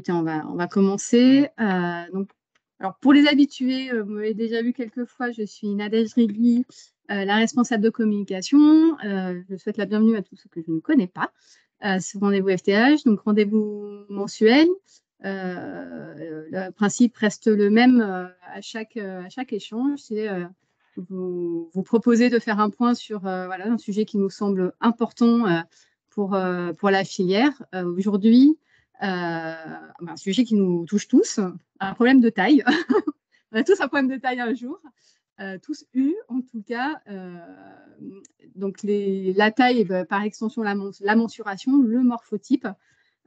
Tiens, on va commencer. Alors pour les habitués, vous m'avez déjà vu quelques fois, je suis Nadège Rigui, la responsable de communication. Je souhaite la bienvenue à tous ceux que je ne connais pas ce rendez-vous FTH, donc rendez-vous mensuel. Le principe reste le même à chaque échange, c'est vous proposer de faire un point sur voilà, un sujet qui nous semble important pour la filière. Aujourd'hui, un sujet qui nous touche tous, un problème de taille. On a tous un problème de taille un jour, tous eu en tout cas. Donc la taille, par extension la mensuration, le morphotype.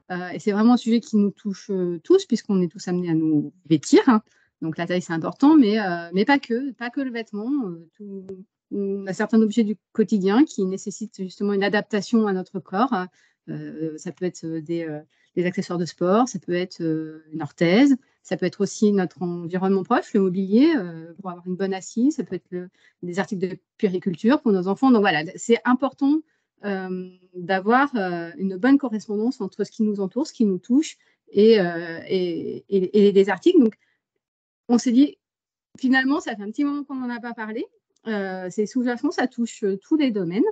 Et c'est vraiment un sujet qui nous touche tous, puisqu'on est tous amenés à nous vêtir, hein. Donc la taille, c'est important, mais pas que le vêtement. On a certains objets du quotidien qui nécessitent justement une adaptation à notre corps. Ça peut être des accessoires de sport, ça peut être une orthèse, ça peut être aussi notre environnement proche, le mobilier, pour avoir une bonne assise, ça peut être des articles de puériculture pour nos enfants. Donc voilà, c'est important d'avoir une bonne correspondance entre ce qui nous entoure, ce qui nous touche et les articles. Donc, on s'est dit, finalement, ça fait un petit moment qu'on n'en a pas parlé. C'est sous-jacent, ça touche tous les domaines.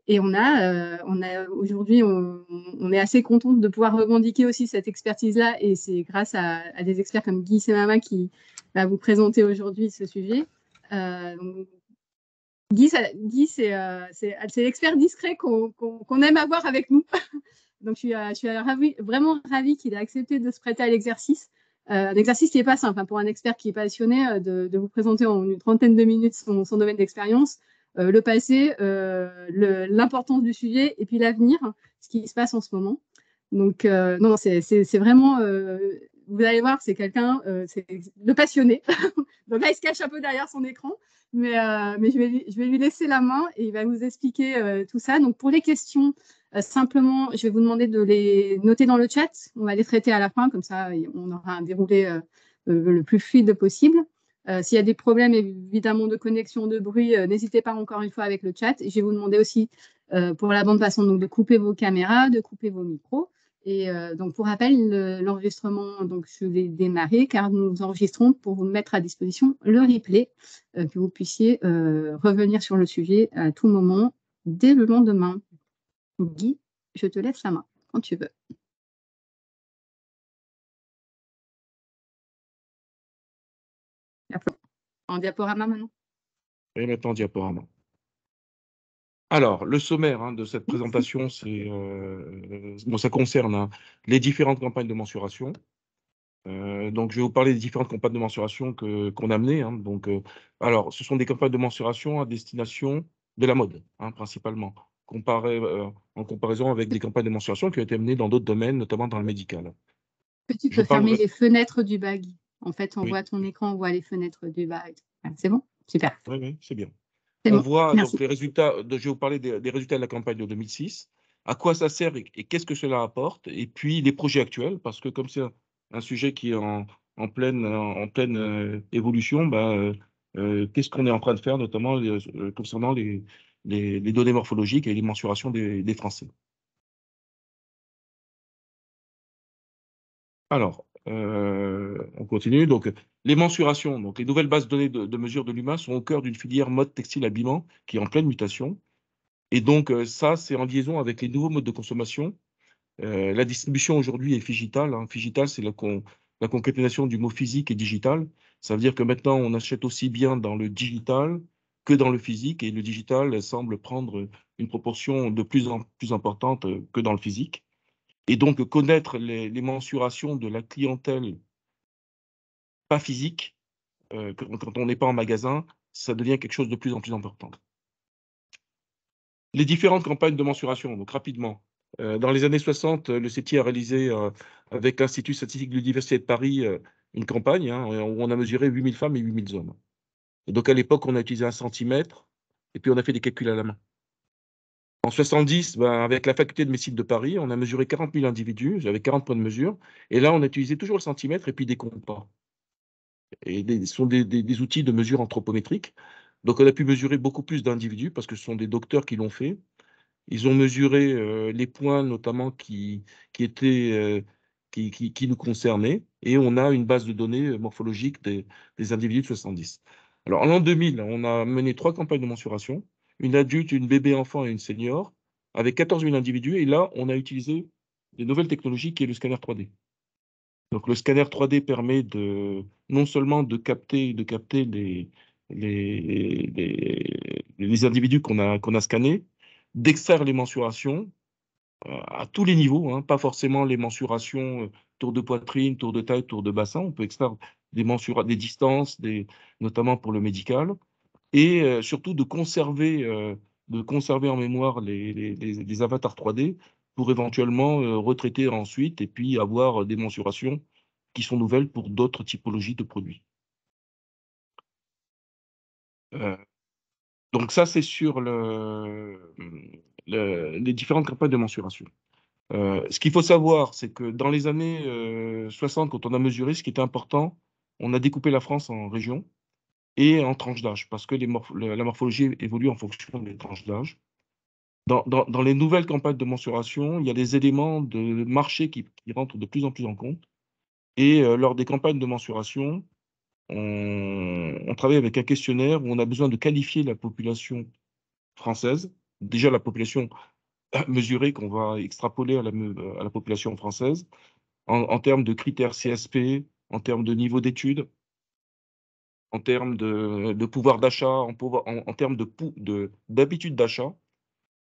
Et on a aujourd'hui, on est assez contente de pouvoir revendiquer aussi cette expertise-là. Et c'est grâce à des experts comme Guy Semama qui va vous présenter aujourd'hui ce sujet. Guy, c'est l'expert discret qu'on aime avoir avec nous. Donc, je suis vraiment ravie qu'il ait accepté de se prêter à l'exercice. Un exercice qui n'est pas simple, hein, pour un expert qui est passionné, de vous présenter en une trentaine de minutes son domaine d'expérience, le passé, l'importance du sujet et puis l'avenir, ce qui se passe en ce moment. Donc, non, c'est vraiment, vous allez voir, c'est quelqu'un, c'est le passionné. Donc là, il se cache un peu derrière son écran, mais je vais lui laisser la main et il va vous expliquer tout ça. Donc, pour les questions, simplement, je vais vous demander de les noter dans le chat. On va les traiter à la fin, comme ça, on aura un déroulé le plus fluide possible. S'il y a des problèmes, évidemment, de connexion, de bruit, n'hésitez pas encore une fois avec le chat. Et je vais vous demander aussi, pour la bande passante, donc, de couper vos caméras, de couper vos micros. Et donc, pour rappel, l'enregistrement, donc, je vais démarrer car nous enregistrons pour vous mettre à disposition le replay, que vous puissiez revenir sur le sujet à tout moment dès le lendemain. Guy, je te laisse la main quand tu veux. En diaporama maintenant. Et maintenant, diaporama. Alors, le sommaire de cette présentation, ça concerne les différentes campagnes de mensuration. Donc, je vais vous parler des différentes campagnes de mensuration qu'on a menées. Alors, ce sont des campagnes de mensuration à destination de la mode, principalement, en comparaison avec des campagnes de mensuration qui ont été menées dans d'autres domaines, notamment dans le médical. Tu peux fermer les fenêtres du bas, Guy. En fait, on voit ton écran, on voit les fenêtres du bas. C'est bon? Super. Oui, c'est bien. On voit donc les résultats, je vais vous parler des résultats de la campagne de 2006, à quoi ça sert et qu'est-ce que cela apporte, et puis les projets actuels, parce que comme c'est un sujet qui est en pleine évolution, qu'est-ce qu'on est en train de faire, notamment concernant les données morphologiques et les mensurations des Français. Alors, on continue. Donc, les mensurations, donc les nouvelles bases de données de mesure de l'humain sont au cœur d'une filière mode textile habillement qui est en pleine mutation. Et donc, ça, c'est en liaison avec les nouveaux modes de consommation. La distribution aujourd'hui est digitale. Figital, c'est la concaténation du mot physique et digital. Ça veut dire que maintenant, on achète aussi bien dans le digital que dans le physique. Et le digital semble prendre une proportion de plus en plus importante que dans le physique. Et donc, connaître les mensurations de la clientèle pas physique, quand on n'est pas en magasin, ça devient quelque chose de plus en plus important. Les différentes campagnes de mensuration, donc rapidement. Dans les années 60, le CETI a réalisé, avec l'Institut statistique de l'Université de Paris, une campagne où on a mesuré 8000 femmes et 8000 hommes. Et donc, à l'époque, on a utilisé un centimètre et puis on a fait des calculs à la main. En 70, avec la faculté de médecine de Paris, on a mesuré 40 000 individus, j'avais 40 points de mesure. Et là, on a utilisé toujours le centimètre et puis des compas. Et ce sont des outils de mesure anthropométrique. Donc, on a pu mesurer beaucoup plus d'individus parce que ce sont des docteurs qui l'ont fait. Ils ont mesuré les points, notamment, qui étaient qui nous concernait, et on a une base de données morphologique des individus de 70. Alors, en l'an 2000, on a mené 3 campagnes de mensuration, une adulte, une bébé enfant et une senior, avec 14 000 individus, et là, on a utilisé des nouvelles technologies qui est le scanner 3D. Donc, le scanner 3D permet non seulement de capter les individus qu'on a scannés, d'extraire les mensurations à tous les niveaux, hein, pas forcément les mensurations tour de poitrine, tour de taille, tour de bassin. On peut extraire des distances, notamment pour le médical, et surtout de conserver en mémoire les avatars 3D pour éventuellement retraiter ensuite et puis avoir des mensurations qui sont nouvelles pour d'autres typologies de produits. Euh, donc ça, c'est sur les différentes campagnes de mensuration. Ce qu'il faut savoir, c'est que dans les années 60, quand on a mesuré, ce qui était important, on a découpé la France en régions et en tranches d'âge, parce que la morphologie évolue en fonction des tranches d'âge. Dans les nouvelles campagnes de mensuration, il y a des éléments de marché qui rentrent de plus en plus en compte. Et lors des campagnes de mensuration, on travaille avec un questionnaire où on a besoin de qualifier la population française, déjà la population mesurée qu'on va extrapoler à la population française, en termes de critères CSP, en termes de niveau d'études, en termes de pouvoir d'achat, en termes d'habitude d'achat,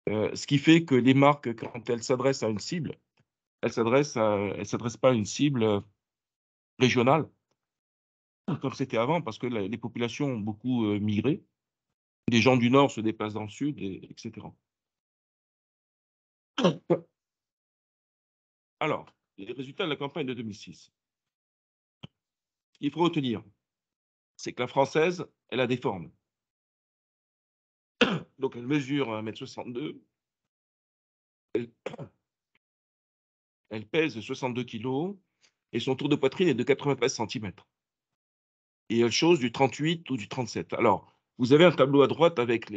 ce qui fait que les marques, quand elles s'adressent à une cible, elles s'adressent pas à une cible régionale, comme c'était avant, parce que les populations ont beaucoup migré. Les gens du Nord se déplacent dans le Sud, etc. Alors, les résultats de la campagne de 2006. Ce qu'il faut retenir, c'est que la française, elle a des formes. Donc, elle mesure 1,62 m, elle pèse 62 kg, et son tour de poitrine est de 93 cm. Et elle chose du 38 ou du 37. Alors, vous avez un tableau à droite avec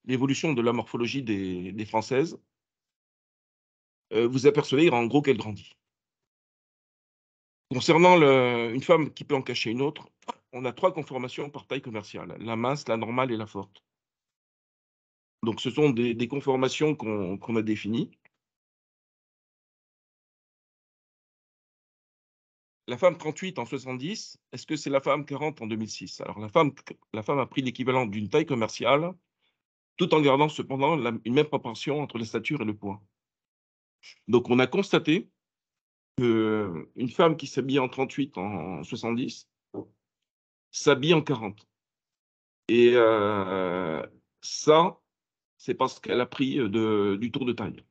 l'évolution de la morphologie des Françaises. Vous apercevez en gros qu'elle grandit. Concernant une femme qui peut en cacher une autre, on a 3 conformations par taille commerciale, la mince, la normale et la forte. Donc, ce sont des conformations qu'on a définies. La femme 38 en 70, est-ce que c'est la femme 40 en 2006? Alors, la femme a pris l'équivalent d'une taille commerciale, tout en gardant cependant une même proportion entre la stature et le poids. Donc, on a constaté qu'une femme qui s'habille en 38 en 70 s'habille en 40. Et ça, c'est parce qu'elle a pris du tour de taille.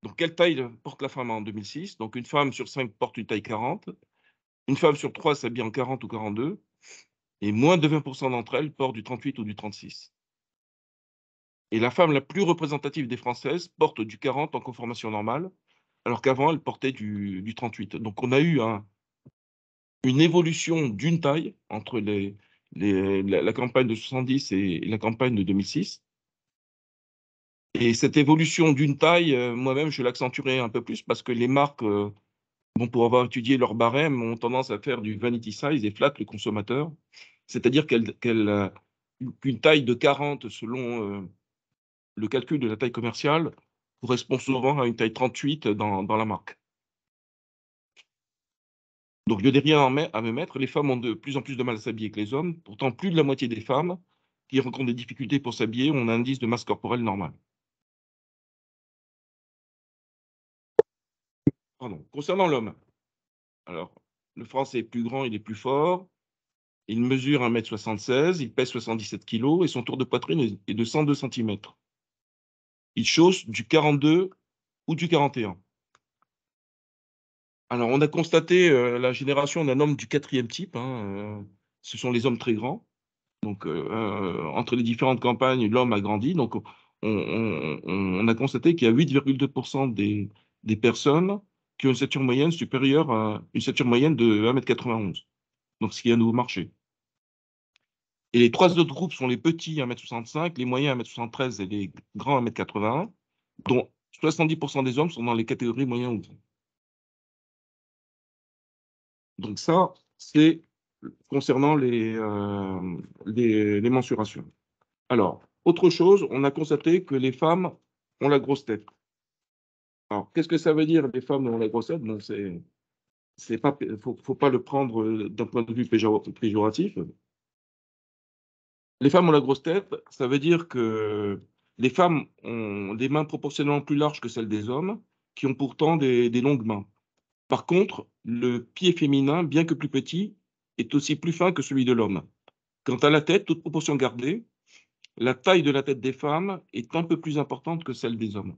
Donc, quelle taille porte la femme en 2006? Donc, une femme sur 5 porte une taille 40, une femme sur 3 s'habille en 40 ou 42, et moins de 20% d'entre elles portent du 38 ou du 36. Et la femme la plus représentative des Françaises porte du 40 en conformation normale, alors qu'avant, elle portait du 38. Donc, on a eu une évolution d'une taille entre la campagne de 70 et la campagne de 2006. Et cette évolution d'une taille, moi-même, je l'accentuerai un peu plus parce que les marques, pour avoir étudié leur barème, ont tendance à faire du vanity size et flattent le consommateur. C'est-à-dire qu'une taille de 40, selon le calcul de la taille commerciale, correspond souvent à une taille 38 dans la marque. Donc, je n'ai rien à me mettre. Les femmes ont de plus en plus de mal à s'habiller que les hommes. Pourtant, plus de la moitié des femmes qui rencontrent des difficultés pour s'habiller ont un indice de masse corporelle normal. Pardon. Concernant l'homme, alors, le français est plus grand, il est plus fort. Il mesure 1,76 m, il pèse 77 kg et son tour de poitrine est de 102 cm. Il chausse du 42 ou du 41. Alors, on a constaté la génération d'un homme du 4e type, hein, ce sont les hommes très grands. Donc, entre les différentes campagnes, l'homme a grandi. Donc, on a constaté qu'il y a 8,2% des personnes qui ont une stature moyenne supérieure à une stature moyenne de 1,91 m. Donc, ce qui est un nouveau marché. Et les 3 autres groupes sont les petits 1,65 m, les moyens 1,73 m et les grands 1,81 m, dont 70% des hommes sont dans les catégories moyens ou grands. Donc ça, c'est concernant les mensurations. Alors, autre chose, on a constaté que les femmes ont la grosse tête. Alors, qu'est-ce que ça veut dire, les femmes ont la grosse tête? Bon, c'est pas, faut pas le prendre d'un point de vue péjoratif. Les femmes ont la grosse tête, ça veut dire que les femmes ont des mains proportionnellement plus larges que celles des hommes, qui ont pourtant des longues mains. Par contre, le pied féminin, bien que plus petit, est aussi plus fin que celui de l'homme. Quant à la tête, toute proportion gardée, la taille de la tête des femmes est un peu plus importante que celle des hommes.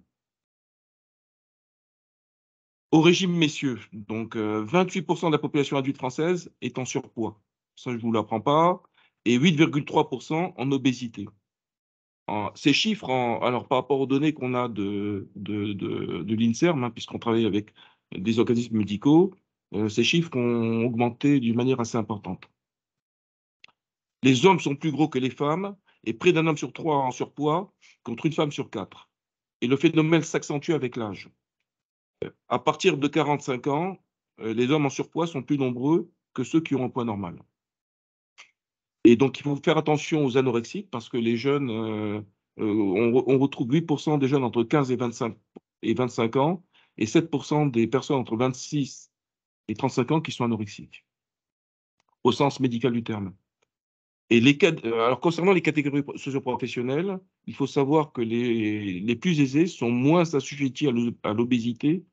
Au régime messieurs, donc 28% de la population adulte française est en surpoids. Ça, je ne vous l'apprends pas. Et 8,3% en obésité. Ces chiffres, alors par rapport aux données qu'on a de l'INSERM, hein, puisqu'on travaille avec des organismes médicaux, ces chiffres ont augmenté d'une manière assez importante. Les hommes sont plus gros que les femmes et près d'un homme sur 3 en surpoids contre une femme sur 4. Et le phénomène s'accentue avec l'âge. À partir de 45 ans, les hommes en surpoids sont plus nombreux que ceux qui ont un poids normal. Et donc, il faut faire attention aux anorexiques parce que les jeunes, on retrouve 8% des jeunes entre 15 et 25 ans et 7% des personnes entre 26 et 35 ans qui sont anorexiques, au sens médical du terme. Et alors, concernant les catégories socioprofessionnelles, il faut savoir que les plus aisés sont moins assujettis à l'obésité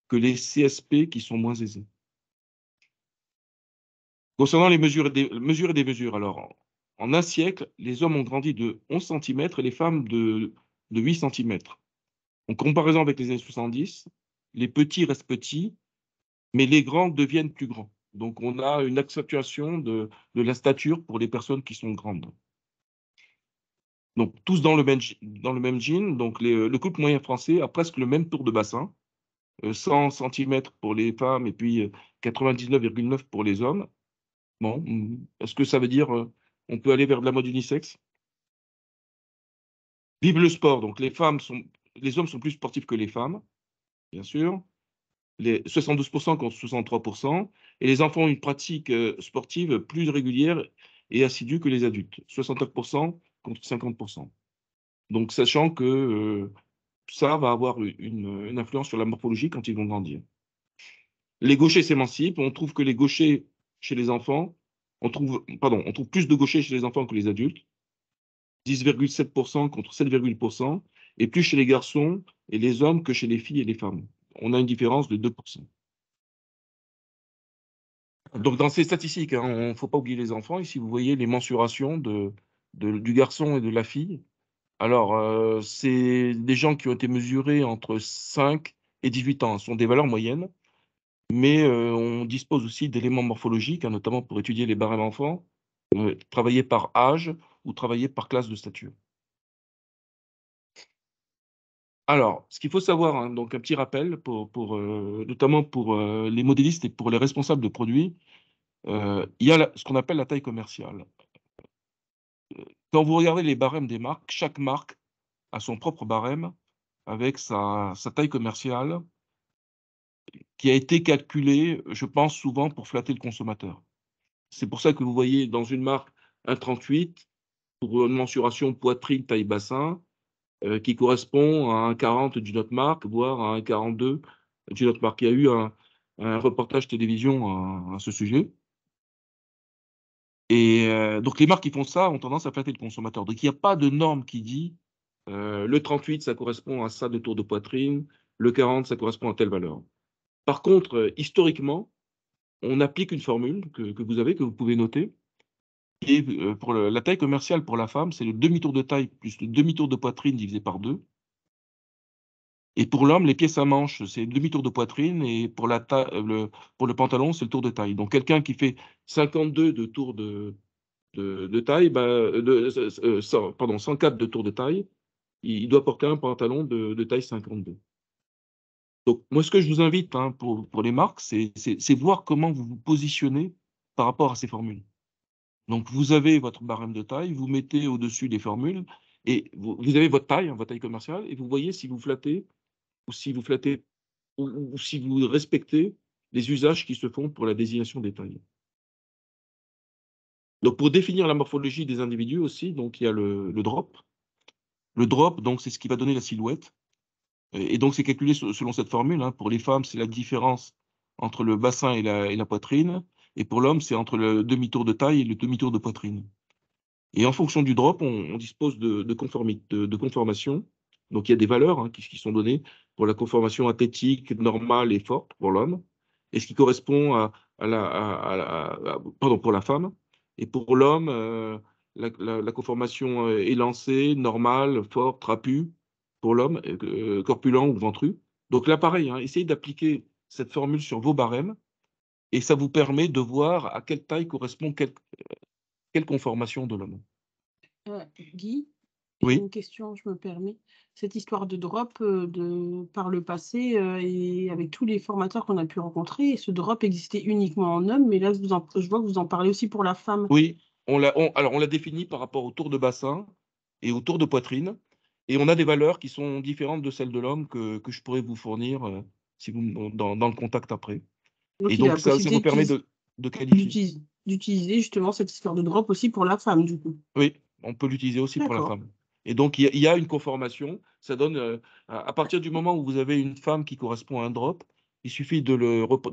que les CSP qui sont moins aisés. Concernant les mesures et des mesures, alors, en un siècle, les hommes ont grandi de 11 cm et les femmes de 8 cm. En comparaison avec les années 70, les petits restent petits, mais les grands deviennent plus grands. Donc, on a une accentuation de la stature pour les personnes qui sont grandes. Donc, tous dans le même jean. Donc, le couple moyen français a presque le même tour de bassin, 100 cm pour les femmes et puis 99,9 pour les hommes. Bon, est-ce que ça veut dire on peut aller vers de la mode unisexe? Vive le sport. Donc, les hommes sont plus sportifs que les femmes, bien sûr. Les 72% contre 63%. Et les enfants ont une pratique sportive plus régulière et assidue que les adultes. 69% contre 50%. Donc, sachant que ça va avoir une influence sur la morphologie quand ils vont grandir. Les gauchers s'émancipent. On trouve que les gauchers chez les enfants, on trouve plus de gauchers chez les enfants que les adultes. 10,7% contre 7,8%, et plus chez les garçons et les hommes que chez les filles et les femmes. On a une différence de 2%. Donc, dans ces statistiques, il ne faut pas oublier les enfants. Ici, vous voyez les mensurations du garçon et de la fille. Alors, c'est des gens qui ont été mesurés entre 5 et 18 ans. Ce sont des valeurs moyennes, mais on dispose aussi d'éléments morphologiques, hein, notamment pour étudier les barèmes enfants, travailler par âge ou travailler par classe de stature. Alors, ce qu'il faut savoir, hein, donc un petit rappel, notamment pour les modélistes et pour les responsables de produits, il y a ce qu'on appelle la taille commerciale. Quand vous regardez les barèmes des marques, chaque marque a son propre barème avec sa taille commerciale qui a été calculée, je pense, souvent pour flatter le consommateur. C'est pour ça que vous voyez dans une marque un 38 pour une mensuration poitrine, taille bassin, qui correspond à un 40 d'une autre marque, voire à un 42 d'une autre marque. Il y a eu un reportage télévision à ce sujet. Et donc, les marques qui font ça ont tendance à flatter le consommateur. Donc, il n'y a pas de norme qui dit le 38, ça correspond à ça de tour de poitrine, le 40, ça correspond à telle valeur. Par contre, historiquement, on applique une formule que vous avez, que vous pouvez noter. Et pour la taille commerciale pour la femme, c'est le demi-tour de taille plus le demi-tour de poitrine divisé par 2. Et pour l'homme, les pièces à manches, c'est demi-tour de poitrine. Et pour le pantalon, c'est le tour de taille. Donc, quelqu'un qui fait 52 de tour de taille, pardon, 104 de tour de taille, il doit porter un pantalon de taille 52. Donc, moi, ce que je vous invite, hein, pour les marques, c'est voir comment vous vous positionnez par rapport à ces formules. Donc, vous avez votre barème de taille, vous mettez au-dessus des formules, et vous avez votre taille, hein, votre taille commerciale, et vous voyez si vous flattez ou si vous flattez, ou si vous respectez les usages qui se font pour la désignation des tailles. Donc, pour définir la morphologie des individus aussi, donc il y a le drop. Le drop, donc, c'est ce qui va donner la silhouette. Et donc, c'est calculé selon cette formule, hein. Pour les femmes, c'est la différence entre le bassin et la poitrine. Et pour l'homme, c'est entre le demi-tour de taille et le demi-tour de poitrine. Et en fonction du drop, on dispose de conformations. Donc, il y a des valeurs, hein, qui sont données pour la conformation athlétique, normale et forte pour l'homme, et ce qui correspond pardon, pour la femme. Et pour l'homme, la conformation élancée, normale, forte, trapue, pour l'homme, corpulent ou ventru. Donc là, pareil, hein, essayez d'appliquer cette formule sur vos barèmes, et ça vous permet de voir à quelle taille correspond quelle conformation de l'homme. Guy, j'ai Oui. une question, je me permets. Cette histoire de drop, par le passé, et avec tous les formateurs qu'on a pu rencontrer, ce drop existait uniquement en homme, mais là, je vois que vous en parlez aussi pour la femme. Oui, alors on l'a défini par rapport au tour de bassin et au tour de poitrine, et on a des valeurs qui sont différentes de celles de l'homme que je pourrais vous fournir si vous, dans le contact après. Et Donc il a la donc ça vous possibilité permet de qualifier. d'utiliser justement cette histoire de drop aussi pour la femme, du coup. Oui, on peut l'utiliser aussi pour la D'accord. femme. Et donc il y a une conformation, ça donne, à partir du moment où vous avez une femme qui correspond à un drop, il suffit de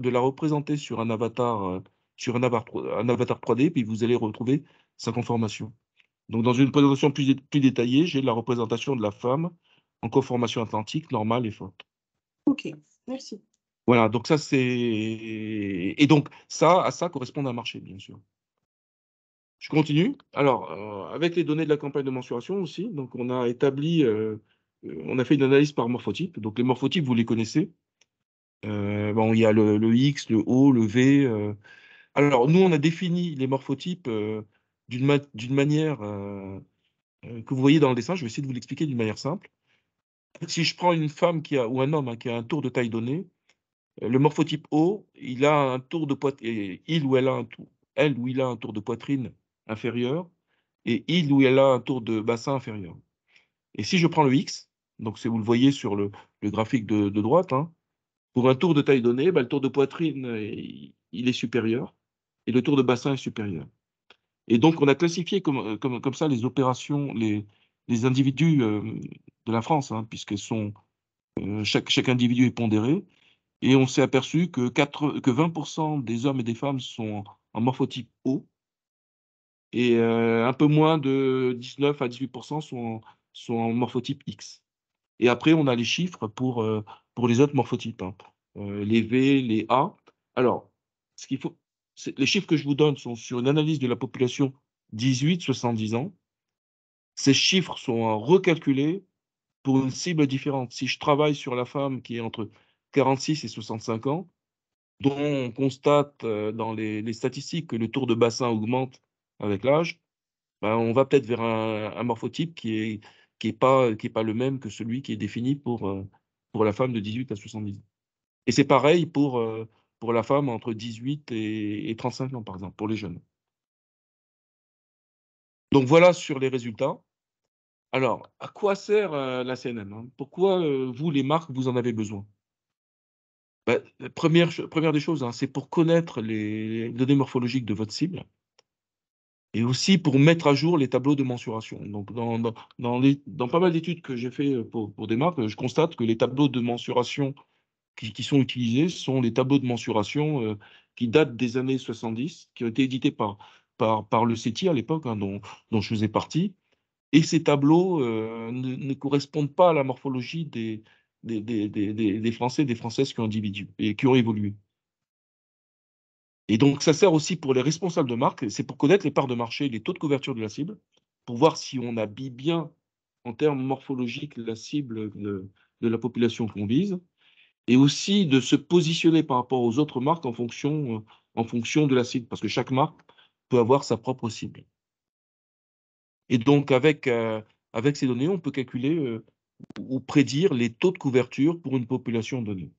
la représenter sur un avatar, un avatar 3D, puis vous allez retrouver sa conformation. Donc, dans une présentation plus détaillée, j'ai la représentation de la femme en conformation atlantique, normale et forte. Ok, merci. Voilà, donc ça, c'est. Et donc, ça, à ça correspond un marché, bien sûr. Je continue. Alors, avec les données de la campagne de mensuration aussi, donc on a établi, on a fait une analyse par morphotype. Donc, les morphotypes, vous les connaissez. Bon, il y a le X, le O, le V. Alors, nous, on a défini les morphotypes d'une manière que vous voyez dans le dessin. Je vais essayer de vous l'expliquer d'une manière simple. Si je prends une femme ou un homme, hein, qui a un tour de taille donné, le morphotype O, il a un tour de poitrine, il ou elle a un tour, elle ou il a un tour de poitrine inférieur, et il ou elle a un tour de bassin inférieur. Et si je prends le X, donc vous le voyez sur le graphique de droite, hein, pour un tour de taille donné, bah, le tour de poitrine, il est supérieur, et le tour de bassin est supérieur. Et donc, on a classifié comme ça les opérations, les individus de la France, hein, puisque chaque individu est pondéré. Et on s'est aperçu que 20% des hommes et des femmes sont en morphotype O, et un peu moins de 19 à 18% sont en morphotype X. Et après, on a les chiffres pour les autres morphotypes, hein. Les V, les A. Alors, ce qu'il faut, les chiffres que je vous donne sont sur une analyse de la population 18-70 ans. Ces chiffres sont recalculés pour une cible différente. Si je travaille sur la femme qui est entre 46 et 65 ans, dont on constate dans les statistiques que le tour de bassin augmente avec l'âge, ben, on va peut-être vers un morphotype qui est pas le même que celui qui est défini pour la femme de 18 à 70 ans. Et c'est pareil pour la femme entre 18 et 35 ans, par exemple, pour les jeunes. Donc voilà sur les résultats. Alors, à quoi sert la CNM, hein? Pourquoi, vous, les marques, vous en avez besoin? Bah, première des choses, hein, c'est pour connaître les données morphologiques de votre cible, et aussi pour mettre à jour les tableaux de mensuration. Donc, dans pas mal d'études que j'ai fait pour des marques, je constate que les tableaux de mensuration qui sont utilisés sont les tableaux de mensuration qui datent des années 70, qui ont été édités par le CETI à l'époque, hein, dont je faisais partie. Et ces tableaux ne correspondent pas à la morphologie des Français et des Françaises qui ont individu et qui ont évolué. Et donc, ça sert aussi pour les responsables de marque, c'est pour connaître les parts de marché, les taux de couverture de la cible, pour voir si on habille bien en termes morphologiques la cible de la population qu'on vise, et aussi de se positionner par rapport aux autres marques en fonction de la cible, parce que chaque marque peut avoir sa propre cible. Et donc, avec ces données, on peut calculer ou prédire les taux de couverture pour une population donnée.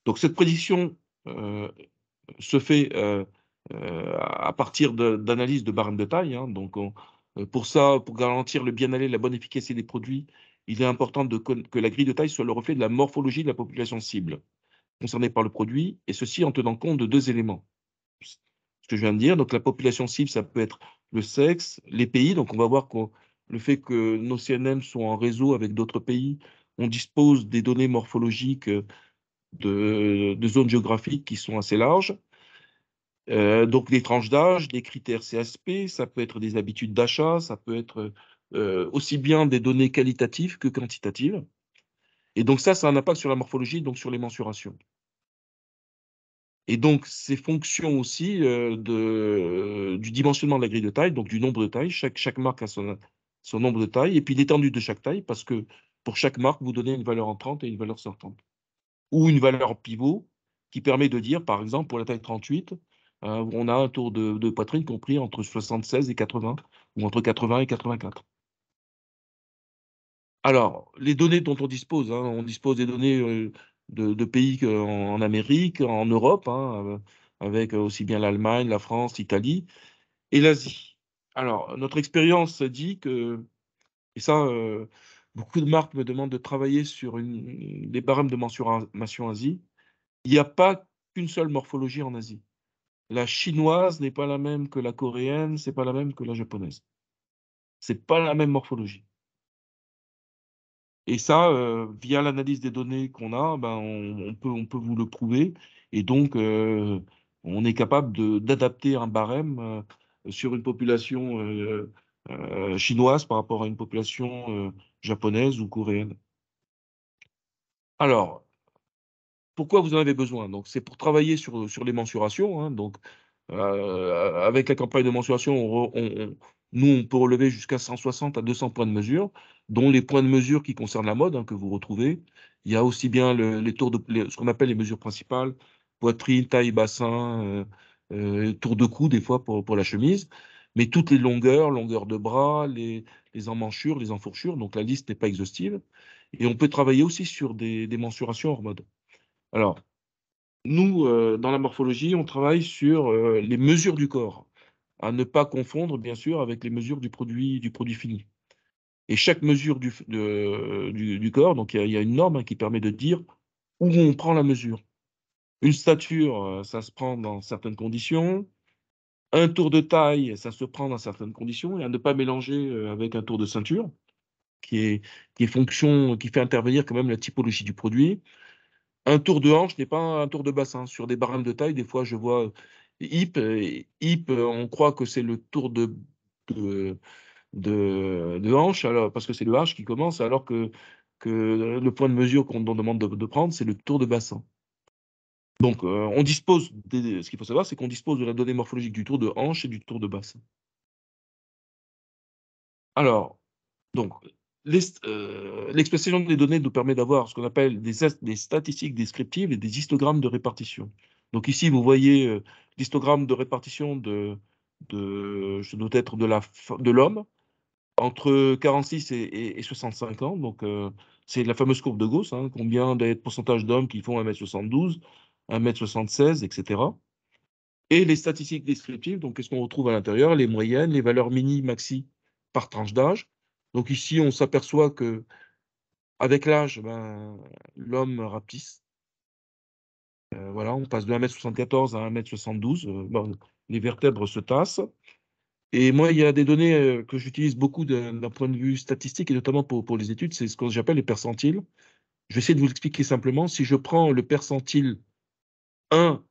Donc, cette prédiction se fait à partir d'analyses de barèmes de taille, hein. Donc, pour ça, pour garantir le bien aller, la bonne efficacité des produits il est important que la grille de taille soit le reflet de la morphologie de la population cible concernée par le produit, et ceci en tenant compte de deux éléments. Ce que je viens de dire, donc la population cible, ça peut être le sexe, les pays, donc on va voir que le fait que nos CNM sont en réseau avec d'autres pays, on dispose des données morphologiques de zones géographiques qui sont assez larges. Donc des tranches d'âge, des critères CSP, ça peut être des habitudes d'achat, ça peut être aussi bien des données qualitatives que quantitatives. Et donc ça a un impact sur la morphologie, donc sur les mensurations. Et donc, ces fonctions aussi du dimensionnement de la grille de taille, donc du nombre de tailles. Chaque marque a son nombre de tailles, et puis l'étendue de chaque taille, parce que pour chaque marque, vous donnez une valeur entrante et une valeur sortante. Ou une valeur pivot qui permet de dire, par exemple, pour la taille 38, on a un tour de poitrine compris entre 76 et 80, ou entre 80 et 84. Alors, les données dont on dispose des données de pays en Amérique, en Europe, avec aussi bien l'Allemagne, la France, l'Italie et l'Asie. Alors, notre expérience dit que, et ça, beaucoup de marques me demandent de travailler sur des barèmes de mensuration Asie. Il n'y a pas qu'une seule morphologie en Asie. La chinoise n'est pas la même que la coréenne, c'est pas la même que la japonaise. C'est pas la même morphologie. Et ça, via l'analyse des données qu'on a, ben, on peut vous le prouver. Et donc, on est capable d'adapter un barème sur une population chinoise par rapport à une population japonaise ou coréenne. Alors, pourquoi vous en avez besoin? Donc, c'est pour travailler sur les mensurations, hein. Donc, avec la campagne de mensuration, nous, on peut relever jusqu'à 160 à 200 points de mesure, dont les points de mesure qui concernent la mode, que vous retrouvez. Il y a aussi bien ce qu'on appelle les mesures principales, poitrine, taille, bassin, tour de cou, des fois pour la chemise, mais toutes les longueurs, longueur de bras, les emmanchures, les enfourchures, donc la liste n'est pas exhaustive. Et on peut travailler aussi sur des mensurations hors mode. Alors, nous, dans la morphologie, on travaille sur les mesures du corps, à ne pas confondre, bien sûr, avec les mesures du produit fini. Et chaque mesure du corps, donc il y a une norme qui permet de dire où on prend la mesure. Une stature, ça se prend dans certaines conditions. Un tour de taille, ça se prend dans certaines conditions, et à ne pas mélanger avec un tour de ceinture, qui est, qui fait intervenir quand même la typologie du produit. Un tour de hanche n'est pas un tour de bassin. Sur des barèmes de taille, des fois, je vois hip. Hip, on croit que c'est le tour de, de hanche, alors, parce que c'est le H qui commence, alors que le point de mesure qu'on demande de prendre, c'est le tour de bassin. Donc, ce qu'il faut savoir, c'est qu'on dispose de la donnée morphologique du tour de hanche et du tour de bassin. Alors, donc, l'expression des données nous permet d'avoir ce qu'on appelle des statistiques descriptives et des histogrammes de répartition. Donc ici, vous voyez l'histogramme de répartition je dois être de l'homme entre 46 et 65 ans. Donc c'est la fameuse courbe de Gauss, combien de pourcentage d'hommes qui font 1m72, 1m76, etc. Et les statistiques descriptives, donc qu'est-ce qu'on retrouve à l'intérieur? Les moyennes, les valeurs mini, maxi par tranche d'âge. Donc ici, on s'aperçoit que avec l'âge, l'homme rapetisse. Voilà, on passe de 1m74 à 1m72. Les vertèbres se tassent. Et moi, il y a des données que j'utilise beaucoup d'un point de vue statistique, et notamment pour les études, c'est ce que j'appelle les percentiles. Je vais essayer de vous l'expliquer simplement. Si je prends le percentile 1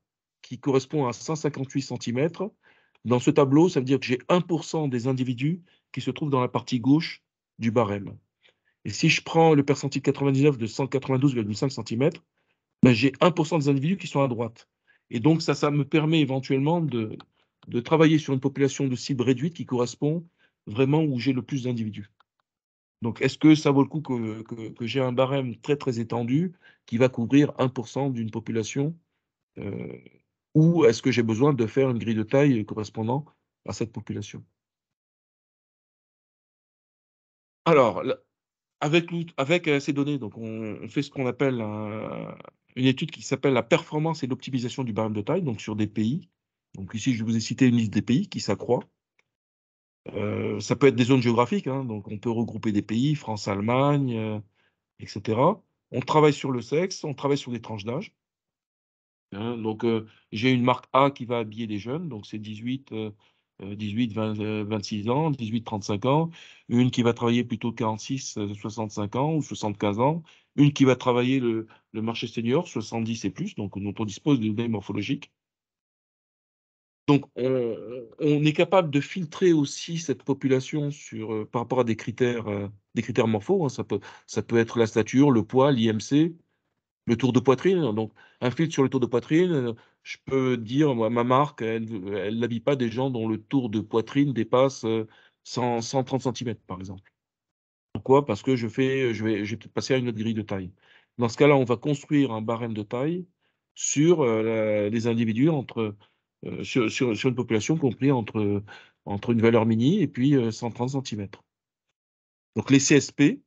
qui correspond à 158 cm, dans ce tableau, ça veut dire que j'ai 1% des individus qui se trouvent dans la partie gauche du barème. Et si je prends le percentile 99 de 192,5 cm, j'ai 1% des individus qui sont à droite. Et donc, ça me permet éventuellement de travailler sur une population de cible réduite qui correspond vraiment où j'ai le plus d'individus. Donc, est-ce que ça vaut le coup que j'ai un barème très, très étendu qui va couvrir 1% d'une population ou est-ce que j'ai besoin de faire une grille de taille correspondant à cette population? Alors, avec ces données, donc on fait ce qu'on appelle une étude qui s'appelle la performance et l'optimisation du barème de taille, donc sur des pays. Donc ici, je vous ai cité une liste des pays qui s'accroît. Ça peut être des zones géographiques, hein, donc on peut regrouper des pays, France, Allemagne, etc. On travaille sur le sexe, on travaille sur les tranches d'âge. Hein. Donc, j'ai une marque A qui va habiller des jeunes, donc c'est 18, 20, 26 ans, 18, 35 ans. Une qui va travailler plutôt 46, 65 ans ou 75 ans. Une qui va travailler le marché senior, 70 et plus, donc dont on dispose de données morphologiques. Donc, on est capable de filtrer aussi cette population par rapport à des critères morphos. Hein. Ça peut être la stature, le poids, l'IMC, le tour de poitrine. Donc, un filtre sur le tour de poitrine, je peux dire, moi, ma marque, elle n'habille pas des gens dont le tour de poitrine dépasse 130 cm, par exemple. Pourquoi? Parce que je vais peut-être passer à une autre grille de taille. Dans ce cas-là, on va construire un barème de taille sur les individus sur une population comprise entre une valeur mini et puis 130 cm. Donc les CSP,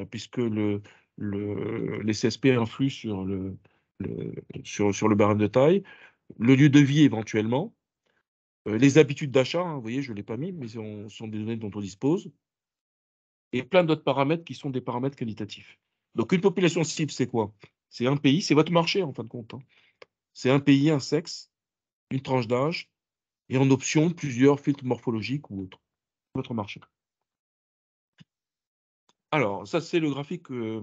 puisque les CSP influent sur le barème de taille, le lieu de vie éventuellement, les habitudes d'achat, hein, vous voyez, je ne l'ai pas mis, mais ce sont des données dont on dispose, et plein d'autres paramètres qui sont des paramètres qualitatifs. Donc une population cible, c'est quoi? C'est un pays, c'est votre marché en fin de compte. Hein. C'est un pays, un sexe, une tranche d'âge, et en option, plusieurs filtres morphologiques ou autres. Votre marché. Alors, ça, c'est le graphique que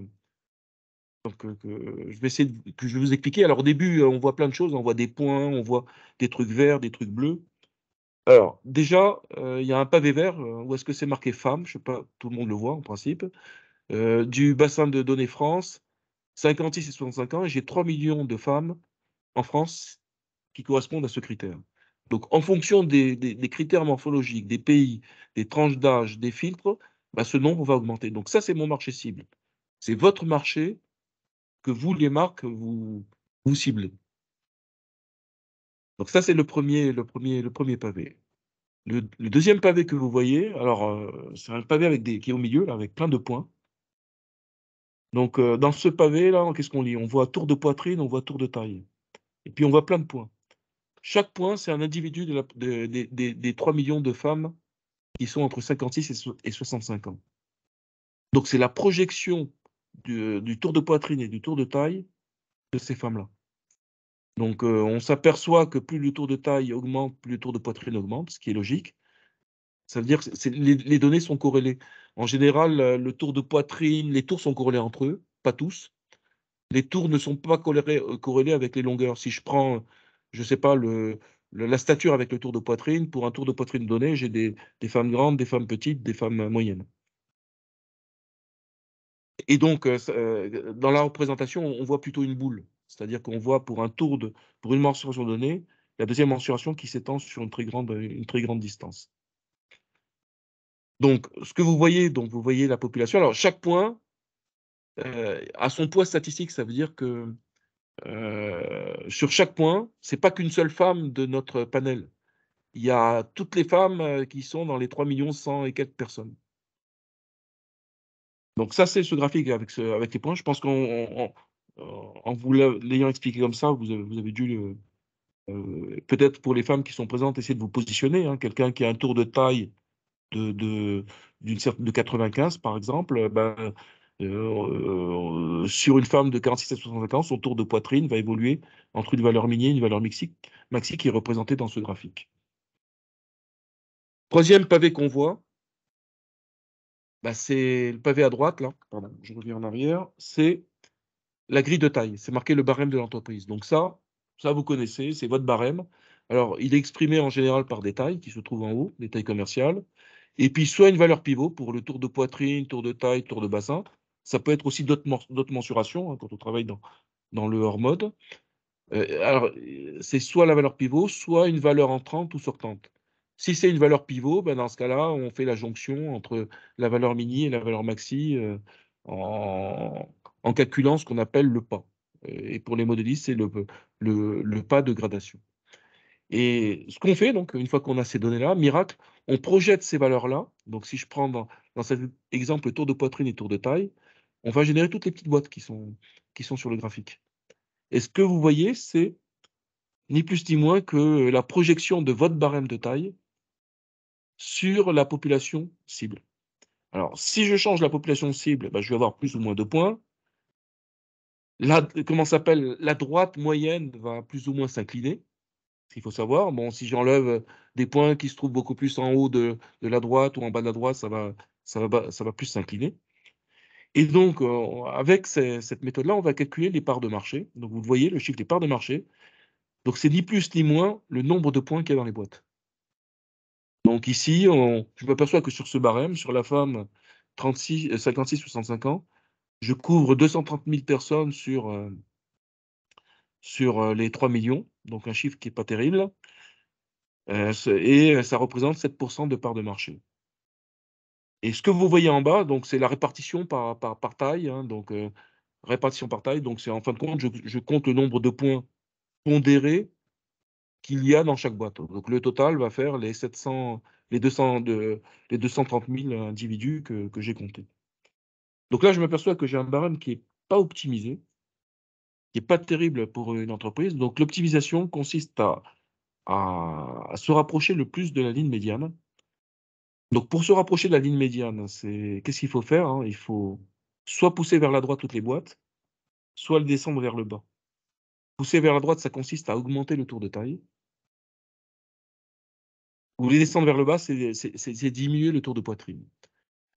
je vais vous expliquer. Alors, au début, on voit plein de choses. On voit des points, on voit des trucs verts, des trucs bleus. Alors, déjà, il y a un pavé vert. Où est-ce que c'est marqué femme? Je ne sais pas, tout le monde le voit en principe. Du bassin de données France, 56 et 65 ans. Et j'ai 3 millions de femmes en France qui correspondent à ce critère. Donc, en fonction des critères morphologiques, des pays, des tranches d'âge, des filtres, bah, ce nombre va augmenter. Donc, ça, c'est mon marché cible. C'est votre marché que vous, les marques, vous ciblez. Donc, ça, c'est le premier pavé. Le deuxième pavé que vous voyez, alors, c'est un pavé qui est au milieu, là, avec plein de points. Donc, dans ce pavé-là, qu'est-ce qu'on lit? On voit tour de poitrine, on voit tour de taille. Et puis, on voit plein de points. Chaque point, c'est un individu des 3 millions de femmes qui sont entre 56 et 65 ans. Donc, c'est la projection du tour de poitrine et du tour de taille de ces femmes-là. Donc, on s'aperçoit que plus le tour de taille augmente, plus le tour de poitrine augmente, ce qui est logique. Ça veut dire que les données sont corrélées. En général, le tour de poitrine, les tours sont corrélés entre eux, pas tous. Les tours ne sont pas corrélés avec les longueurs. Si je prends, je ne sais pas, la stature avec le tour de poitrine, pour un tour de poitrine donné, j'ai des femmes grandes, des femmes petites, des femmes moyennes. Et donc, dans la représentation, on voit plutôt une boule. C'est-à-dire qu'on voit pour une mensuration donnée, la deuxième mensuration qui s'étend sur une très grande distance. Donc, ce que vous voyez, vous voyez la population. Alors, chaque point a son poids statistique. Ça veut dire que sur chaque point, ce n'est pas qu'une seule femme de notre panel. Il y a toutes les femmes qui sont dans les 3 100 000 et quelques personnes. Donc ça, c'est ce graphique avec les points. Je pense qu'en vous l'ayant expliqué comme ça, vous avez dû, peut-être pour les femmes qui sont présentes, essayer de vous positionner. Hein. Quelqu'un qui a un tour de taille de 95, par exemple, sur une femme de 46 à 65 ans, son tour de poitrine va évoluer entre une valeur mini et une valeur maxi qui est représentée dans ce graphique. Troisième pavé qu'on voit, c'est le pavé à droite, là. Pardon, je reviens en arrière. C'est la grille de taille. C'est marqué le barème de l'entreprise. Donc ça vous connaissez, c'est votre barème. Alors, il est exprimé en général par des tailles qui se trouvent en haut, des tailles commerciales. Et puis, soit une valeur pivot pour le tour de poitrine, tour de taille, tour de bassin. Ça peut être aussi d'autres mensurations, hein, quand on travaille dans le hors mode. Alors, c'est soit la valeur pivot, soit une valeur entrante ou sortante. Si c'est une valeur pivot, dans ce cas-là, on fait la jonction entre la valeur mini et la valeur maxi en calculant ce qu'on appelle le pas. Et pour les modélistes, c'est le pas de gradation. Et ce qu'on fait, donc, une fois qu'on a ces données-là, miracle, on projette ces valeurs-là. Donc, si je prends dans cet exemple tour de poitrine et tour de taille, on va générer toutes les petites boîtes qui sont sur le graphique. Et ce que vous voyez, c'est ni plus ni moins que la projection de votre barème de taille sur la population cible. Alors, si je change la population cible, je vais avoir plus ou moins de points. Comment s'appelle? La droite moyenne va plus ou moins s'incliner. Il faut savoir. Bon, si j'enlève des points qui se trouvent beaucoup plus en haut de la droite ou en bas de la droite, ça va plus s'incliner. Et donc, avec cette méthode-là, on va calculer les parts de marché. Donc, vous voyez, le chiffre des parts de marché. Donc, c'est ni plus ni moins le nombre de points qu'il y a dans les boîtes. Donc ici, je m'aperçois que sur ce barème, sur la femme 56-65 ans, je couvre 230 000 personnes sur les 3 millions, donc un chiffre qui n'est pas terrible, et ça représente 7% de part de marché. Et ce que vous voyez en bas, donc c'est la répartition par taille, hein, donc répartition par taille, donc c'est en fin de compte, je compte le nombre de points pondérés qu'il y a dans chaque boîte. Donc le total va faire les 230 000 individus que j'ai comptés. Donc là, je m'aperçois que j'ai un barème qui n'est pas optimisé, qui n'est pas terrible pour une entreprise. Donc l'optimisation consiste à se rapprocher le plus de la ligne médiane. Donc pour se rapprocher de la ligne médiane, qu'est-ce qu'il faut faire, hein? Il faut soit pousser vers la droite toutes les boîtes, soit le descendre vers le bas. Pousser vers la droite, ça consiste à augmenter le tour de taille. Ou les descendre vers le bas, c'est diminuer le tour de poitrine.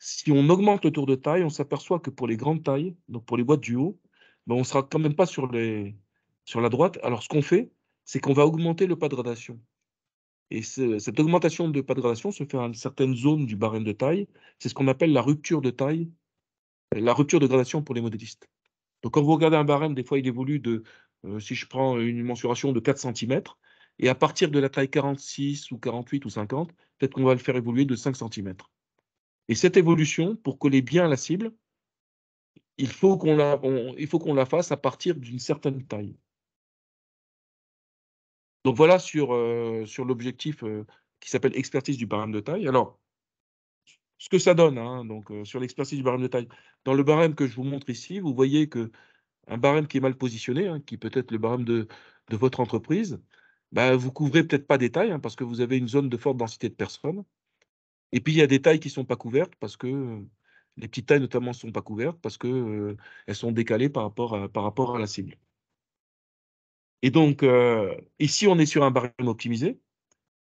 Si on augmente le tour de taille, on s'aperçoit que pour les grandes tailles, donc pour les boîtes du haut, on ne sera quand même pas sur la droite. Alors, ce qu'on fait, c'est qu'on va augmenter le pas de gradation. Et cette augmentation de pas de gradation se fait à une certaine zone du barème de taille. C'est ce qu'on appelle la rupture de taille, la rupture de gradation pour les modélistes. Donc, quand vous regardez un barème, des fois, il évolue si je prends une mensuration de 4 cm, et à partir de la taille 46 ou 48 ou 50, peut-être qu'on va le faire évoluer de 5 cm. Et cette évolution, pour coller bien à la cible, il faut qu'on la fasse à partir d'une certaine taille. Donc voilà sur l'objectif qui s'appelle expertise du barème de taille. Alors, ce que ça donne, hein, donc, sur l'expertise du barème de taille, dans le barème que je vous montre ici, vous voyez qu'un barème qui est mal positionné, hein, qui peut être le barème de votre entreprise, vous couvrez peut-être pas des tailles, hein, parce que vous avez une zone de forte densité de personnes. Et puis, il y a des tailles qui ne sont pas couvertes parce que les petites tailles, notamment, ne sont pas couvertes parce que elles sont décalées par rapport à la cible. Et donc, ici, on est sur un barème optimisé.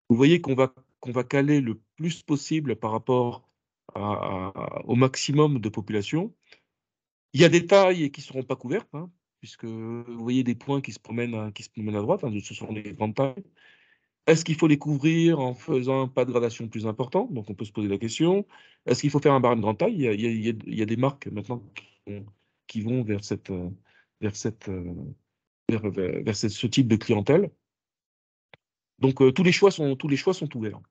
Vous voyez qu'on va caler le plus possible par rapport au maximum de population. Il y a des tailles qui ne seront pas couvertes, hein, puisque vous voyez des points qui se promènent à droite, hein, ce sont des grandes tailles. Est-ce qu'il faut les couvrir en faisant un pas de gradation plus important? Donc, on peut se poser la question. Est-ce qu'il faut faire un barème grande taille? Il y a des marques maintenant qui vont vers ce type de clientèle. Donc, tous les choix sont ouverts.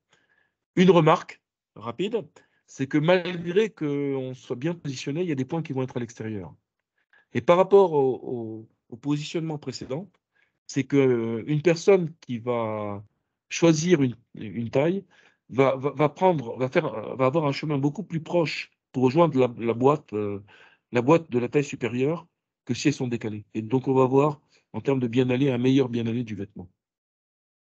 Une remarque rapide, c'est que malgré qu'on soit bien positionné, il y a des points qui vont être à l'extérieur. Et par rapport au positionnement précédent, c'est qu'une personne qui va choisir une taille va avoir un chemin beaucoup plus proche pour rejoindre la boîte de la taille supérieure que si elles sont décalées. Et donc, on va avoir, en termes de bien-aller, un meilleur bien-aller du vêtement.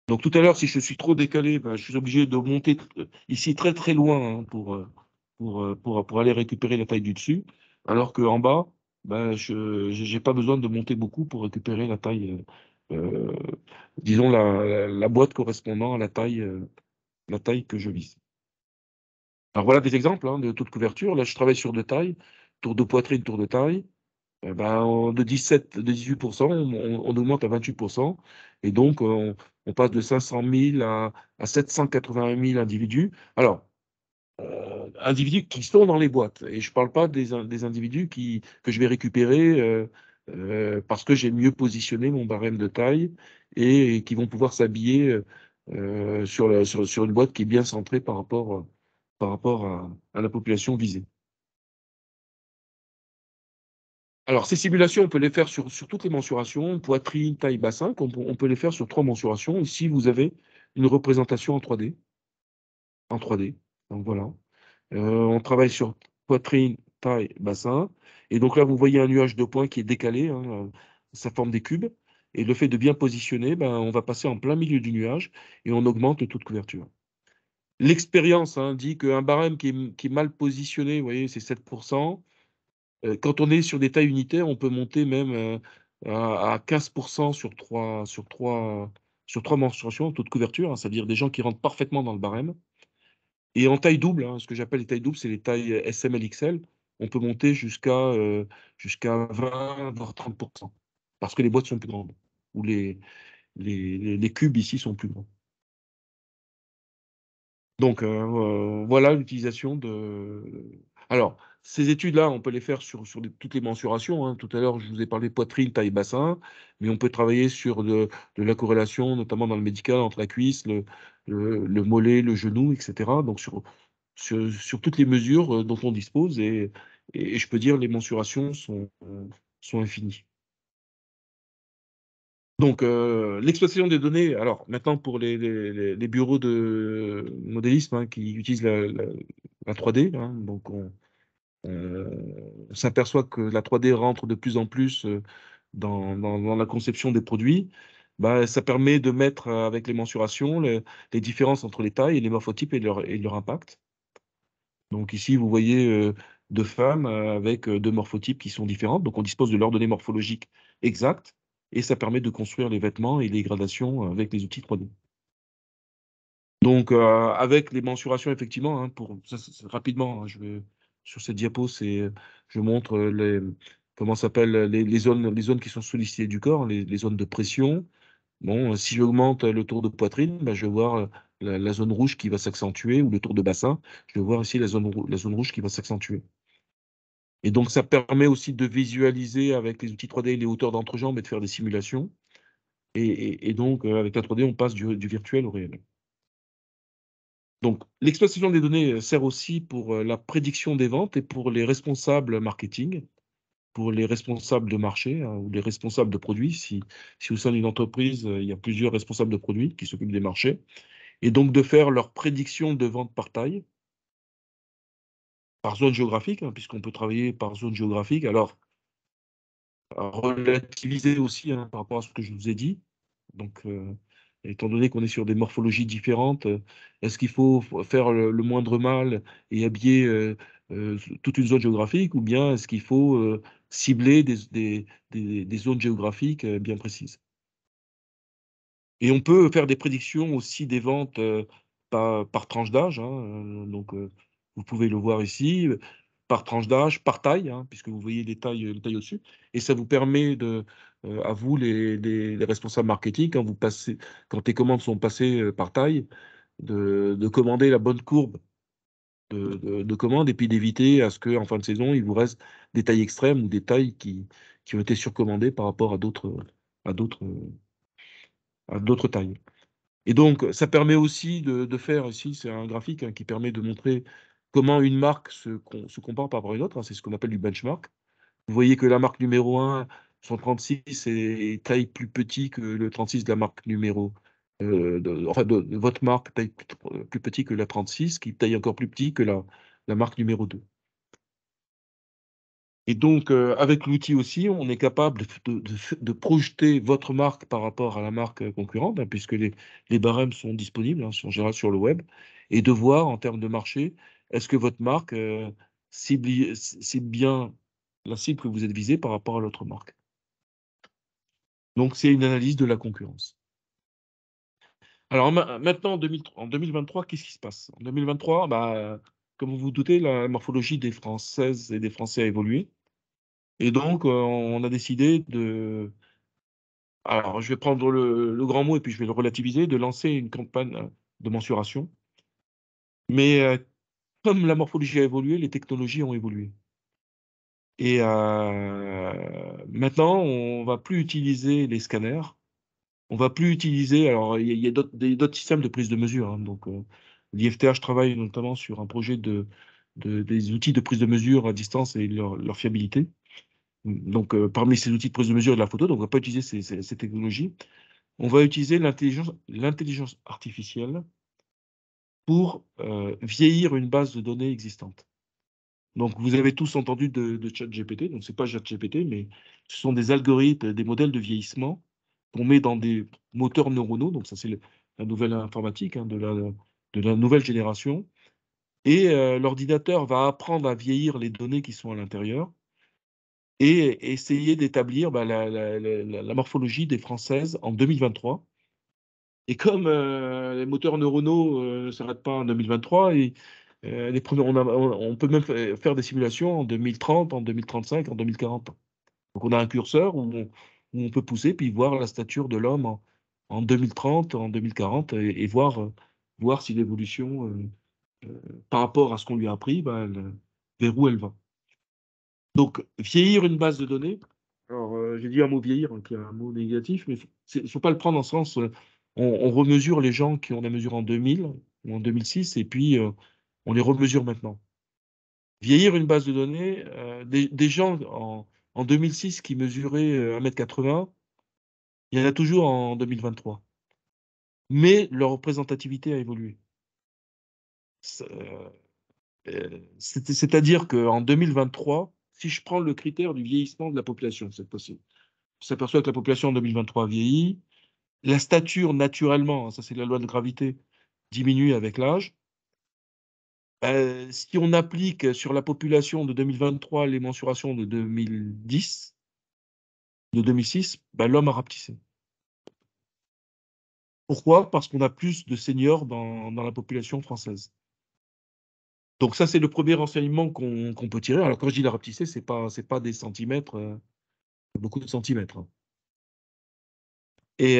Donc, tout à l'heure, si je suis trop décalé, je suis obligé de monter ici très, très loin, hein, pour aller récupérer la taille du dessus, alors qu'en bas, je n'ai pas besoin de monter beaucoup pour récupérer la taille, disons, la boîte correspondant à la taille que je vise. Alors, voilà des exemples, hein, de taux de couverture. Là, je travaille sur deux tailles, tour de poitrine, tour de taille. De 18%, on augmente à 28%. Et donc, on passe de 500 000 à 780 000 individus. Alors, individus qui sont dans les boîtes. Et je ne parle pas des individus que je vais récupérer parce que j'ai mieux positionné mon barème de taille et qui vont pouvoir s'habiller sur une boîte qui est bien centrée par rapport à la population visée. Alors, ces simulations, on peut les faire sur toutes les mensurations, poitrine, taille, bassin. On peut les faire sur 3 mensurations. Ici, vous avez une représentation en 3D. Donc, voilà. On travaille sur poitrine, taille, bassin. Et donc là, vous voyez un nuage de points qui est décalé, hein, ça forme des cubes. Et le fait de bien positionner, on va passer en plein milieu du nuage et on augmente le taux de couverture. L'expérience dit qu'un barème qui est mal positionné, vous voyez, c'est 7%. Quand on est sur des tailles unitaires, on peut monter même à 15% sur trois menstruations, taux de couverture, c'est-à-dire des gens qui rentrent parfaitement dans le barème. Et en taille double, ce que j'appelle les tailles doubles, c'est les tailles SML, XL, on peut monter jusqu'à 20, voire 30%, parce que les boîtes sont plus grandes, ou les cubes ici sont plus grands. Donc, voilà l'utilisation de... Alors, ces études-là, on peut les faire sur toutes les mensurations. Tout à l'heure, je vous ai parlé poitrine, taille, bassin, mais on peut travailler sur de la corrélation, notamment dans le médical, entre la cuisse, le mollet, le genou, etc. Donc, sur toutes les mesures dont on dispose, et je peux dire les mensurations sont infinies. Donc, l'exploitation des données, alors maintenant pour les bureaux de modélisme qui utilisent la 3D, donc on s'aperçoit que la 3D rentre de plus en plus dans la conception des produits. Bah, ça permet de mettre avec les mensurations les différences entre les tailles et les morphotypes et leur impact. Donc ici, vous voyez deux femmes avec deux morphotypes qui sont différentes. Donc on dispose de leurs données morphologiques exactes et ça permet de construire les vêtements et les gradations avec les outils 3D. Donc avec les mensurations, effectivement, rapidement, sur cette diapo, je montre comment s'appellent les zones qui sont sollicitées du corps, les zones de pression. Bon, si j'augmente le tour de poitrine, ben, je vais voir la zone rouge qui va s'accentuer, ou le tour de bassin, je vais voir ici la zone rouge qui va s'accentuer. Et donc, ça permet aussi de visualiser avec les outils 3D les hauteurs d'entrejambe et de faire des simulations. Et donc, avec la 3D, on passe du virtuel au réel. Donc, l'exploitation des données sert aussi pour la prédiction des ventes et pour les responsables marketing, pour les responsables de marché ou les responsables de produits. Si au sein d'une entreprise, il y a plusieurs responsables de produits qui s'occupent des marchés, et donc de faire leur prédiction de vente par taille, par zone géographique, puisqu'on peut travailler par zone géographique. Alors, à relativiser aussi par rapport à ce que je vous ai dit. Donc, étant donné qu'on est sur des morphologies différentes, est-ce qu'il faut faire le moindre mal et habiller toute une zone géographique, ou bien est-ce qu'il faut cibler des zones géographiques bien précises? Et on peut faire des prédictions aussi des ventes par tranche d'âge. Donc, vous pouvez le voir ici, par tranche d'âge, par taille, puisque vous voyez les tailles au-dessus. Et ça vous permet à vous, les responsables marketing, quand les commandes sont passées par taille, de commander la bonne courbe de commande, et puis d'éviter à ce qu'en fin de saison, il vous reste des tailles extrêmes ou des tailles qui ont été surcommandées par rapport à d'autres tailles. Et donc, ça permet aussi de faire, ici, c'est un graphique qui permet de montrer comment une marque se compare par rapport à une autre. C'est ce qu'on appelle du benchmark. Vous voyez que la marque numéro 1, son 36 est taille plus petit que le 36 de la marque numéro... de votre marque, taille plus petit que la 36, qui taille encore plus petit que la marque numéro 2. Et donc, avec l'outil aussi, on est capable de projeter votre marque par rapport à la marque concurrente, puisque les barèmes sont disponibles, en général sur le web, et de voir en termes de marché, est-ce que votre marque cible bien la cible que vous êtes visée par rapport à l'autre marque. Donc, c'est une analyse de la concurrence. Alors, maintenant, en 2023, qu'est-ce qui se passe? En 2023, comme vous vous doutez, la morphologie des Françaises et des Français a évolué. Et donc, on a décidé de... Alors, je vais prendre le grand mot et puis je vais le relativiser, de lancer une campagne de mensuration. Mais comme la morphologie a évolué, les technologies ont évolué. Et maintenant, on va plus utiliser les scanners. On va plus utiliser... Alors, il y a d'autres systèmes de prise de mesure. Donc, l'IFTH travaille notamment sur un projet des outils de prise de mesure à distance et leur fiabilité. Donc, parmi ces outils de prise de mesure et de la photo, donc on ne va pas utiliser ces technologies. On va utiliser l'intelligence artificielle pour vieillir une base de données existante. Donc, vous avez tous entendu de ChatGPT. Donc, ce n'est pas ChatGPT, mais ce sont des algorithmes, des modèles de vieillissement qu'on met dans des moteurs neuronaux. Donc, ça, c'est la nouvelle informatique de la nouvelle génération. Et l'ordinateur va apprendre à vieillir les données qui sont à l'intérieur et essayer d'établir la morphologie des Françaises en 2023. Et comme les moteurs neuronaux ne s'arrêtent pas en 2023, on peut même faire des simulations en 2030, en 2035, en 2040. Donc on a un curseur où on peut pousser puis voir la stature de l'homme en 2030, en 2040 et voir si l'évolution, par rapport à ce qu'on lui a appris, vers où elle va. Donc vieillir une base de données, alors j'ai dit un mot vieillir, hein, qui est un mot négatif, mais il ne faut pas le prendre en sens, on remesure les gens qui ont des mesures en 2000 ou en 2006 et puis on les remesure maintenant. Vieillir une base de données, des gens en 2006 qui mesuraient 1,80 m, il y en a toujours en 2023. Mais leur représentativité a évolué. C'est-à-dire qu'en 2023, si je prends le critère du vieillissement de la population, c'est possible. On s'aperçoit que la population en 2023 vieillit, la stature naturellement, hein, ça c'est la loi de gravité, diminue avec l'âge. Si on applique sur la population de 2023 les mensurations de 2010, de 2006, l'homme a rapetissé. Pourquoi? Parce qu'on a plus de seniors dans la population française. Donc ça, c'est le premier renseignement qu'on peut tirer. Alors quand je dis la rapetisser, c'est pas des centimètres, beaucoup de centimètres, hein. Et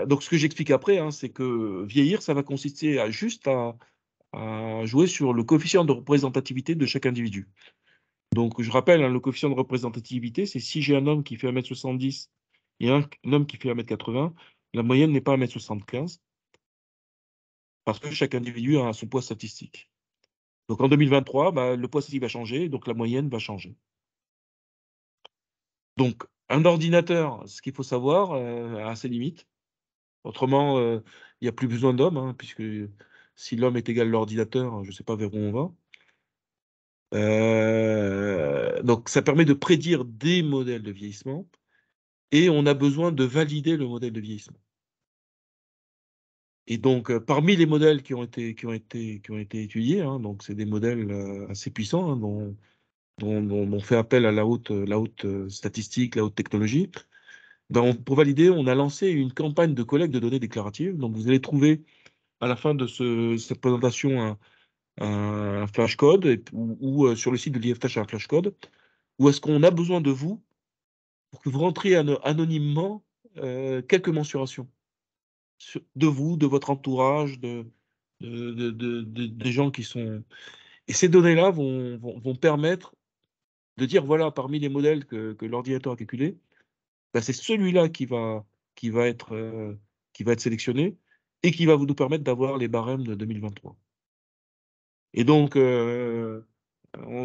donc ce que j'explique après, hein, c'est que vieillir, ça va consister juste à jouer sur le coefficient de représentativité de chaque individu. Donc je rappelle, hein, le coefficient de représentativité, c'est si j'ai un homme qui fait 1,70 m et un homme qui fait 1,80 m, la moyenne n'est pas 1,75 m, parce que chaque individu a son poids statistique. Donc en 2023, le poids statistique va changer, donc la moyenne va changer. Donc un ordinateur, ce qu'il faut savoir, a ses limites. Autrement, il n'y a plus besoin d'homme, hein, puisque si l'homme est égal à l'ordinateur, je ne sais pas vers où on va. Donc ça permet de prédire des modèles de vieillissement et on a besoin de valider le modèle de vieillissement. Et donc parmi les modèles qui ont été étudiés, hein, donc c'est des modèles assez puissants, hein, dont on fait appel à la haute statistique, la haute technologie. Pour valider, on a lancé une campagne de collecte de données déclaratives. Donc vous allez trouver à la fin de cette présentation un flashcode ou sur le site de l'IFTH un flashcode où est-ce qu'on a besoin de vous pour que vous rentriez anonymement quelques mensurations de vous, de votre entourage, des gens qui sont... Et ces données-là vont permettre de dire, voilà, parmi les modèles que l'ordinateur a calculés, c'est celui-là qui va être sélectionné et qui va nous permettre d'avoir les barèmes de 2023. Et donc, on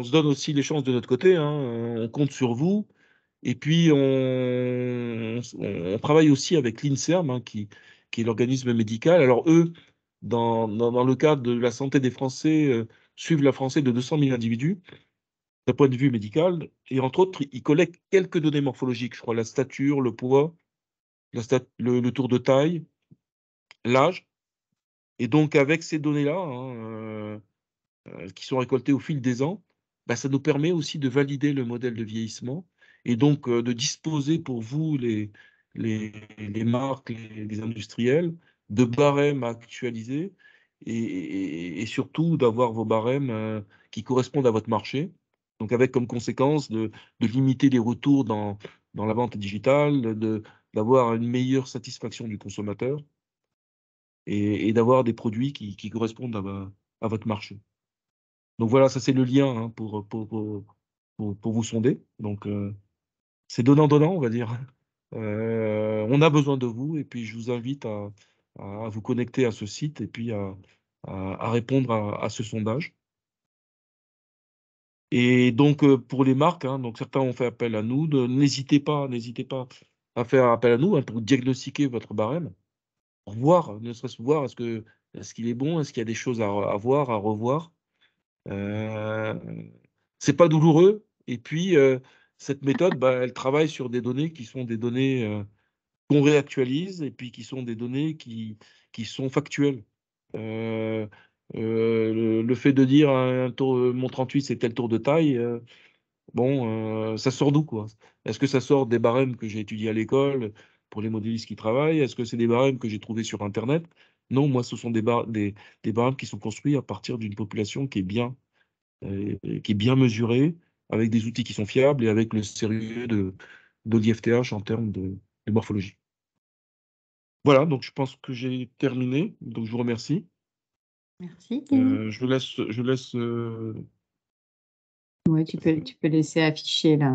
se donne aussi les chances de notre côté, hein, on compte sur vous. Et puis, on travaille aussi avec l'INSERM, hein, qui est l'organisme médical. Alors, eux, dans le cadre de la santé des Français, suivent la Français de 200 000 individus, d'un point de vue médical. Et entre autres, ils collectent quelques données morphologiques, je crois, la stature, le poids, le tour de taille, l'âge. Et donc, avec ces données-là, hein, qui sont récoltées au fil des ans, ça nous permet aussi de valider le modèle de vieillissement et donc de disposer pour vous, les marques, les industriels, de barèmes actualisés et surtout d'avoir vos barèmes qui correspondent à votre marché. Donc avec comme conséquence de limiter les retours dans la vente digitale, d'avoir une meilleure satisfaction du consommateur et d'avoir des produits qui correspondent à votre marché. Donc voilà, ça c'est le lien, hein, pour vous sonder. Donc c'est donnant-donnant, on va dire. On a besoin de vous et puis je vous invite à vous connecter à ce site et puis à répondre à ce sondage. Et donc pour les marques, hein, donc certains ont fait appel à nous, n'hésitez pas à faire appel à nous, hein, pour diagnostiquer votre barème, pour voir, ne serait-ce voir est-ce qu'il est bon, est-ce qu'il y a des choses à voir, à revoir. C'est pas douloureux. Et puis, cette méthode, elle travaille sur des données qui sont des données qu'on réactualise et puis qui sont des données qui sont factuelles. Le fait de dire mon 38 c'est tel tour de taille, ça sort d'où, quoi? Est-ce que ça sort des barèmes que j'ai étudiés à l'école pour les modélistes qui travaillent? Est-ce que c'est des barèmes que j'ai trouvés sur Internet? Non, moi, ce sont des barèmes qui sont construits à partir d'une population qui est bien mesurée, avec des outils qui sont fiables et avec le sérieux de l'IFTH en termes de morphologie. Voilà, donc je pense que j'ai terminé. Donc je vous remercie. Merci, Kenny. Je laisse Ouais, tu peux laisser afficher là.